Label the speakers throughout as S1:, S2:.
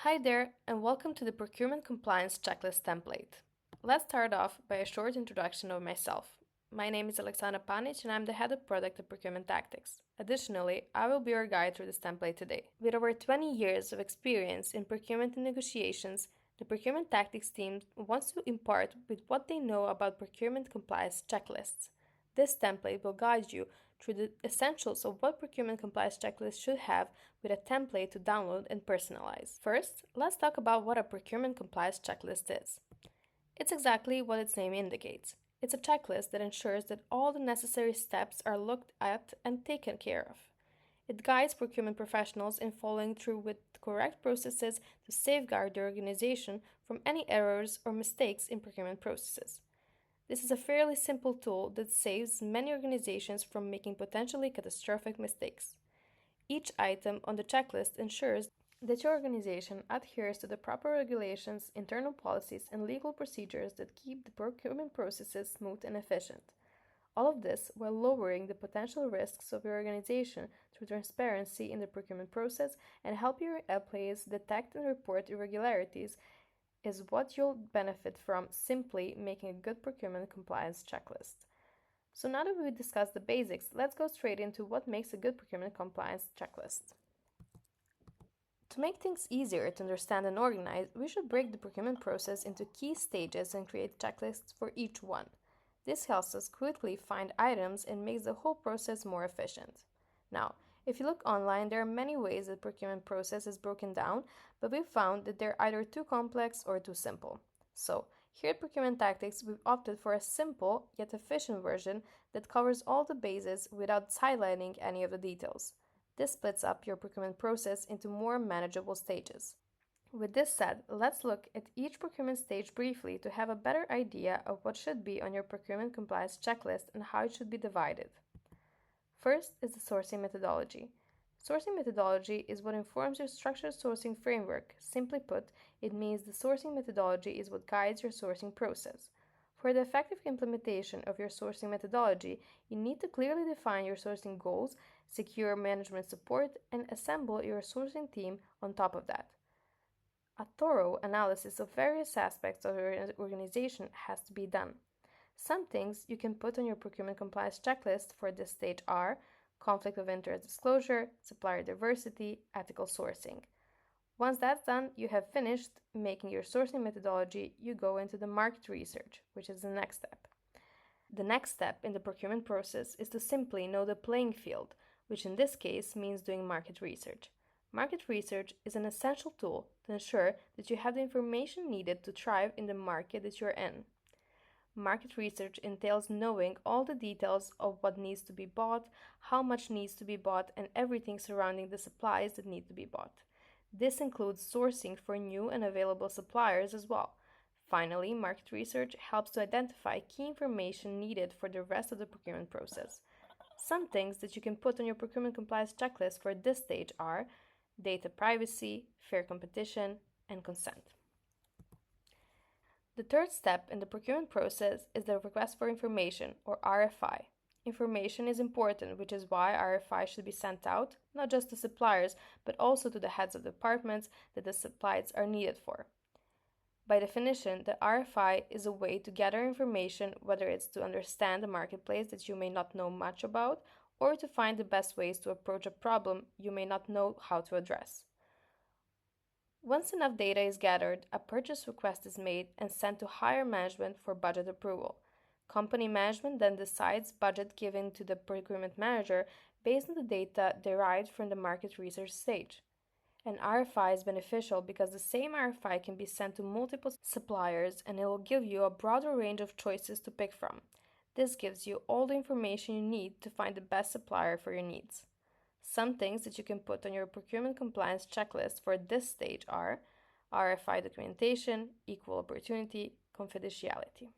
S1: Hi there, and welcome to the Procurement Compliance Checklist template. Let's start off by a short introduction of myself. My name is Alexandra Panic, and I'm the head of product at Procurement Tactics. Additionally, I will be your guide through this template today. With over 20 years of experience in procurement and negotiations, the Procurement Tactics team wants to impart with what they know about procurement compliance checklists. This template will guide you through the essentials of what procurement compliance checklist should have with a template to download and personalize. First, let's talk about what a procurement compliance checklist is. It's exactly what its name indicates. It's a checklist that ensures that all the necessary steps are looked at and taken care of. It guides procurement professionals in following through with correct processes to safeguard their organization from any errors or mistakes in procurement processes. This is a fairly simple tool that saves many organizations from making potentially catastrophic mistakes. Each item on the checklist ensures that your organization adheres to the proper regulations, internal policies, and legal procedures that keep the procurement processes smooth and efficient. All of this while lowering the potential risks of your organization through transparency in the procurement process and help your employees detect and report irregularities is what you'll benefit from simply making a good procurement compliance checklist. So now that we've discussed the basics, let's go straight into what makes a good procurement compliance checklist. To make things easier to understand and organize, we should break the procurement process into key stages and create checklists for each one. This helps us quickly find items and makes the whole process more efficient. Now, if you look online, there are many ways the procurement process is broken down, but we've found that they're either too complex or too simple. So, here at Procurement Tactics, we've opted for a simple yet efficient version that covers all the bases without sidelining any of the details. This splits up your procurement process into more manageable stages. With this said, let's look at each procurement stage briefly to have a better idea of what should be on your procurement compliance checklist and how it should be divided. First is the sourcing methodology. Sourcing methodology is what informs your structured sourcing framework. Simply put, it means the sourcing methodology is what guides your sourcing process. For the effective implementation of your sourcing methodology, you need to clearly define your sourcing goals, secure management support, and assemble your sourcing team on top of that. A thorough analysis of various aspects of your organization has to be done. Some things you can put on your procurement compliance checklist for this stage are conflict of interest disclosure, supplier diversity, ethical sourcing. Once that's done, you have finished making your sourcing methodology, you go into the market research, which is the next step. The next step in the procurement process is to simply know the playing field, which in this case means doing market research. Market research is an essential tool to ensure that you have the information needed to thrive in the market that you're in. Market research entails knowing all the details of what needs to be bought, how much needs to be bought, and everything surrounding the supplies that need to be bought. This includes sourcing for new and available suppliers as well. Finally, market research helps to identify key information needed for the rest of the procurement process. Some things that you can put on your procurement compliance checklist for this stage are data privacy, fair competition, and consent. The third step in the procurement process is the request for information, or RFI. Information is important, which is why RFI should be sent out, not just to suppliers, but also to the heads of departments that the supplies are needed for. By definition, the RFI is a way to gather information, whether it's to understand the marketplace that you may not know much about, or to find the best ways to approach a problem you may not know how to address. Once enough data is gathered, a purchase request is made and sent to higher management for budget approval. Company management then decides budget given to the procurement manager based on the data derived from the market research stage. An RFI is beneficial because the same RFI can be sent to multiple suppliers and it will give you a broader range of choices to pick from. This gives you all the information you need to find the best supplier for your needs. Some things that you can put on your procurement compliance checklist for this stage are RFI documentation, equal opportunity, confidentiality.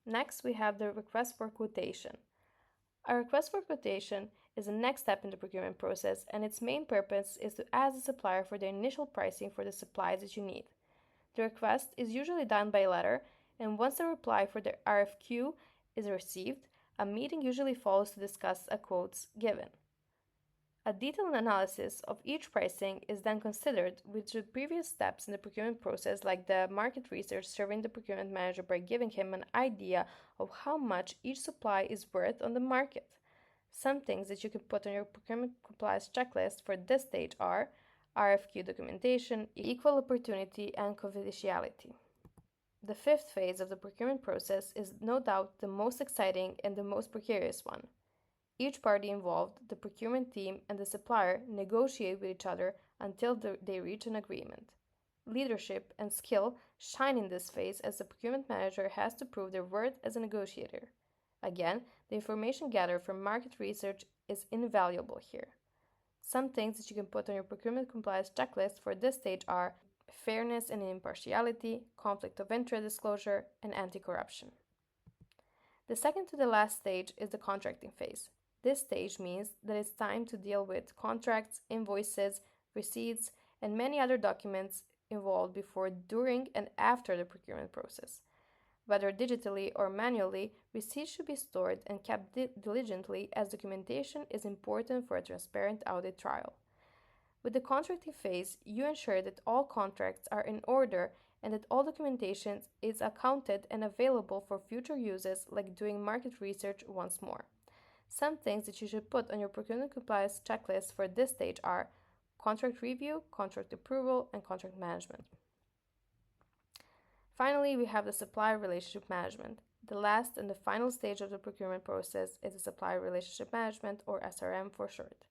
S1: Next, we have the request for quotation. A request for quotation is the next step in the procurement process, and its main purpose is to ask the supplier for the initial pricing for the supplies that you need. The request is usually done by letter, and once the reply for the RFQ is received, a meeting usually follows to discuss a quotes given. A detailed analysis of each pricing is then considered with the previous steps in the procurement process, like the market research, serving the procurement manager by giving him an idea of how much each supply is worth on the market. Some things that you can put on your procurement compliance checklist for this stage are RFQ documentation, equal opportunity, and confidentiality. The fifth phase of the procurement process is no doubt the most exciting and the most precarious one. Each party involved, the procurement team and the supplier, negotiate with each other until they reach an agreement. Leadership and skill shine in this phase as the procurement manager has to prove their worth as a negotiator. Again, the information gathered from market research is invaluable here. Some things that you can put on your procurement compliance checklist for this stage are fairness and impartiality, conflict of interest disclosure, and anti corruption. The second to the last stage is the contracting phase. This stage means that it's time to deal with contracts, invoices, receipts, and many other documents involved before, during, and after the procurement process. Whether digitally or manually, receipts should be stored and kept diligently, as documentation is important for a transparent audit trail. With the contracting phase, you ensure that all contracts are in order and that all documentation is accounted and available for future uses, like doing market research once more. Some things that you should put on your procurement compliance checklist for this stage are contract review, contract approval, and contract management. Finally, we have the supplier relationship management. The last and the final stage of the procurement process is the supplier relationship management, or SRM for short.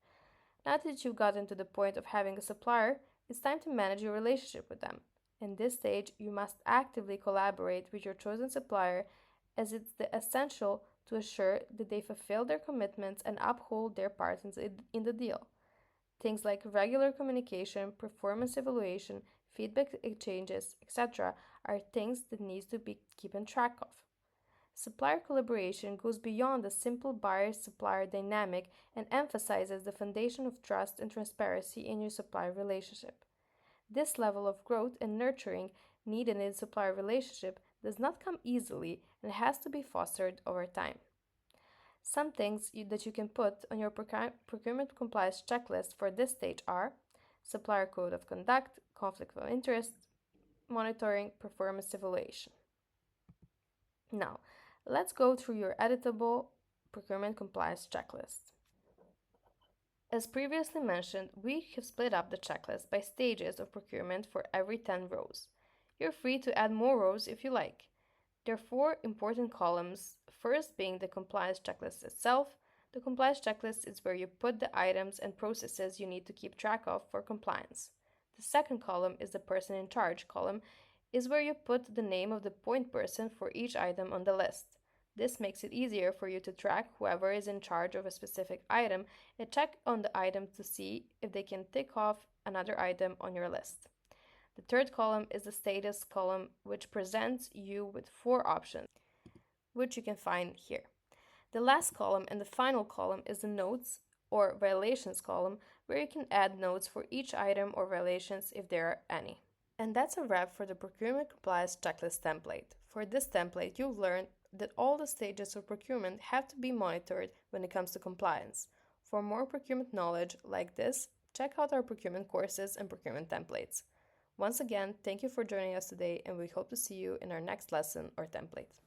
S1: Now that you've gotten to the point of having a supplier, it's time to manage your relationship with them. In this stage, you must actively collaborate with your chosen supplier, as it's essential to assure that they fulfill their commitments and uphold their part in the deal. Things like regular communication, performance evaluation, feedback exchanges, etc. are things that needs to be keeping track of. Supplier collaboration goes beyond the simple buyer-supplier dynamic and emphasizes the foundation of trust and transparency in your supplier relationship. This level of growth and nurturing needed in a supplier relationship does not come easily and has to be fostered over time. Some things that you can put on your procurement compliance checklist for this stage are supplier code of conduct, conflict of interest, monitoring, performance evaluation. Now, let's go through your editable procurement compliance checklist. As previously mentioned, we have split up the checklist by stages of procurement for every 10 rows. You're free to add more rows if you like. There are 4 important columns, first being the compliance checklist itself. The compliance checklist is where you put the items and processes you need to keep track of for compliance. The second column is the person in charge column, is where you put the name of the point person for each item on the list. This makes it easier for you to track whoever is in charge of a specific item and check on the item to see if they can tick off another item on your list. The third column is the status column, which presents you with 4 options, which you can find here. The last column and the final column is the notes or violations column, where you can add notes for each item or violations if there are any. And that's a wrap for the procurement compliance checklist template. For this template, you've learned that all the stages of procurement have to be monitored when it comes to compliance. For more procurement knowledge like this, check out our procurement courses and procurement templates. Once again, thank you for joining us today, and we hope to see you in our next lesson or template.